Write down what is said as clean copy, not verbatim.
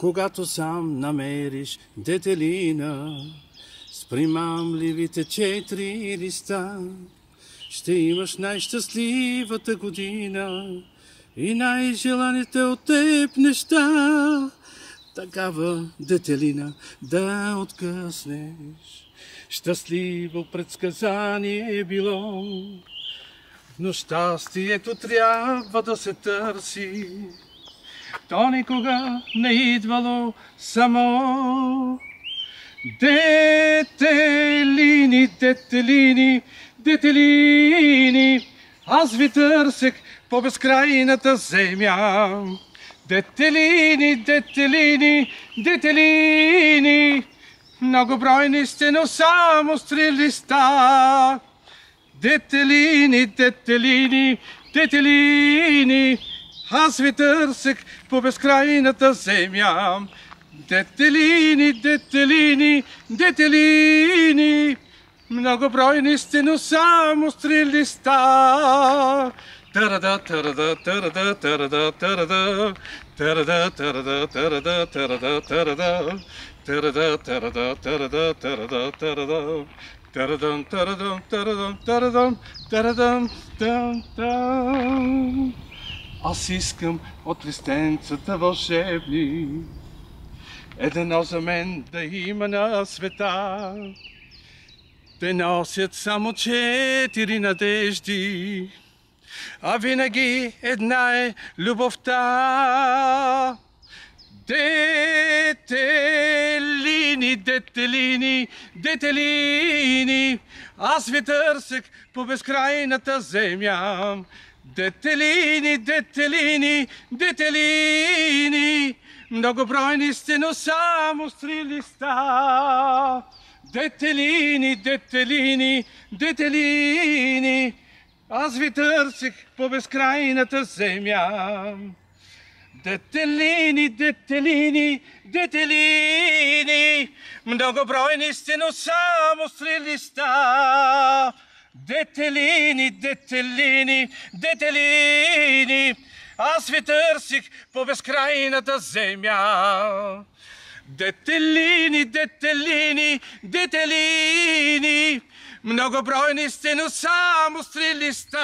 Когато сам намериш детелина с примамливите 4 листа, ще имаш най-щастливата година и най-желаните от теб неща. Такава детелина да откъснеш, щастливо предсказание било, но щастието трябва да се търси. То никога не идвало само. Детелини, детелини, детелини, аз ви търсех по безкрайната земя. Детелини, детелини, детелини, многобройни сте, но само с 3 листа. Детелини, детелини, детелини, аз ви търсех по безкрайната земя. Детелини, детелини, детелини, многобройни сте, но само с 3 листа. Тарада, тарада, тарада, тарада, тарада, тарада, тарада, тарада, тарада, тарада, тарада, тарада, тарада, тарада, тарада, тарадам, тарадам, тарадам, тарадам, тарадам, там, там. Аз искам от листенцата вълшебни едно за мен да има на света. Те носят само 4 надежди, а винаги една е любовта. Детелини, детелини, детелини, аз ви търсех по безкрайната земя. Детелини, детелини, детелини, многобройни сте, но само с 3 листа. Детелини, детелини, детелини, аз ви търсех по безкрайната земя. Детелини, детелини, детелини, многобройни сте, но само с 3 листа. Детелини, детелини, детелини, аз ви търсих по безкрайната земя. Детелини, детелини, детелини, многобройни сте, но само с 3 листа.